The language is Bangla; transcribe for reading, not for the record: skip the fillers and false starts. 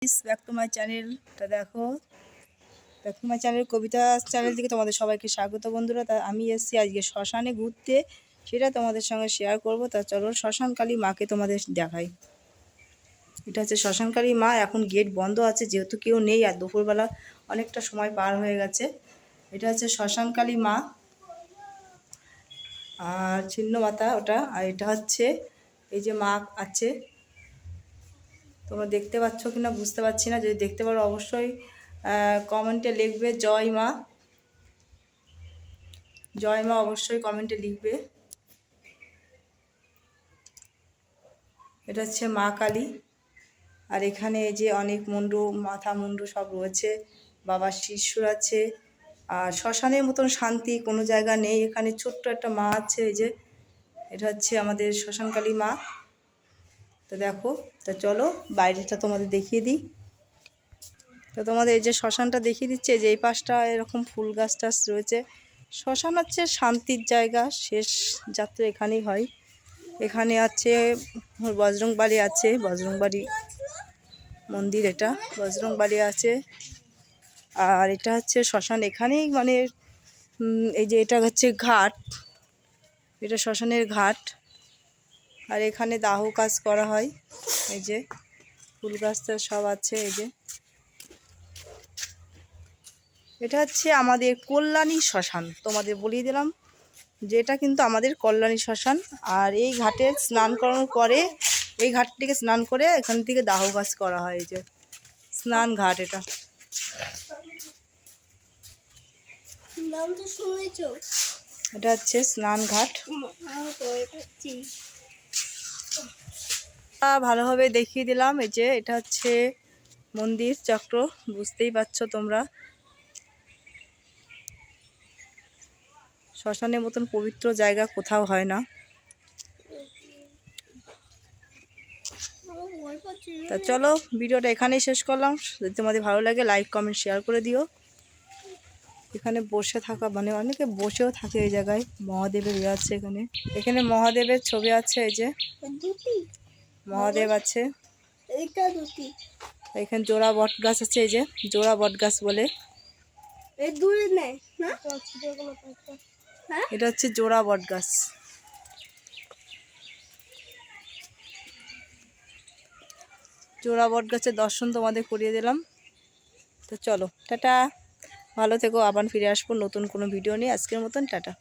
ব্যাক টু মাই চ্যানেলটা দেখো, back to my channel Kabita channel থেকে তোমাদের সবাইকে স্বাগত বন্ধুরা। তা আমি এসেছি আজকে শ্মশানে ঘুরতে, সেটা তোমাদের সঙ্গে শেয়ার করব। তা চলো শ্মশানকালী মাকে তোমাদের দেখাই। এটা হচ্ছে শ্মশানকালী মা। এখন গেট বন্ধ আছে যেহেতু কেউ নেই, আর দুপুরবেলা অনেকটা সময় পার হয়ে গেছে। এটা হচ্ছে শ্মশানকালী মা আর ছিন্ন মাতা ওটা। আর এটা হচ্ছে এই যে মা আছে, তোমরা দেখতে পাচ্ছ কিনা বুঝতে পারছি না, যদি দেখতে পারো অবশ্যই কমেন্টে লিখবে জয় মা, জয় মা অবশ্যই কমেন্টে লিখবে। এটা হচ্ছে মা কালী। আর এখানে এই যে অনেক মুন্ডু, মাথা মুন্ডু সব রয়েছে, বাবার শিষ্যর আছে। আর শ্মশানের মতন শান্তি কোনো জায়গা নেই। এখানে ছোট্ট একটা মা আছে, এই যে এটা হচ্ছে আমাদের শ্মশানকালী মা। তো দেখো, তা চলো বাইরেটা তোমাদের দেখিয়ে দিই। তো তোমাদের এই যে শ্মশানটা দেখিয়ে দিচ্ছে, যে এই পাশটা এরকম ফুল গাছ টাছ রয়েছে। শ্মশান হচ্ছে শান্তির জায়গা, শেষ যাত্রা এখানেই হয়। এখানে আছে বজরংবাড়ি আছে, বজরংবাড়ি মন্দির, এটা বজরংবাড়ি আছে। আর এটা হচ্ছে শ্মশান, এখানেই মানে এই যে এটা হচ্ছে ঘাট, এটা শ্মশানের ঘাট। আর এখানে দাহ কাজ করা হয়, এই যে ফুল গাছটা সব আছে। এই যে এটা হচ্ছে আমাদের কল্যাণী শ্মশান, তোমাদের বলিয়ে দিলাম যে এটা কিন্তু আমাদের কল্যাণী শ্মশান। আর এই ঘাটে স্নান করানোর পরে, এই ঘাট থেকে স্নান করে এখান থেকে দাহ কাজ করা হয়। এই যে স্নান ঘাট, এটা এটা হচ্ছে স্নান ঘাট। ভালোভাবে দেখিয়ে দিলাম। এই যে এটা হচ্ছে মন্দির চক্র, বুঝতেই পারছো তোমরা। শ্মশানের মতন পবিত্র জায়গা কোথাও হয় না। তা চলো ভিডিওটা এখানেই শেষ করলাম। যদি তোমাদের ভালো লাগে লাইক কমেন্ট শেয়ার করে দিও। এখানে বসে থাকা মানে অনেকে বসেও থাকে এই জায়গায়। মহাদেবের ইয়ে আছে এখানে, এখানে মহাদেবের ছবি আছে। এই যে মহাদেব আছে। এখানে জোড়া বট গাছ আছে, এই যে জোড়া বট গাছ বলে, এটা হচ্ছে জোড়া বট গাছ। জোড়া বট গাছের দর্শন তোমাদের করিয়ে দিলাম। তো চলো টাটা, ভালো থেকো, আবার ফিরে আসবো নতুন কোনো ভিডিও নিয়ে। আজকের মতন টাটা।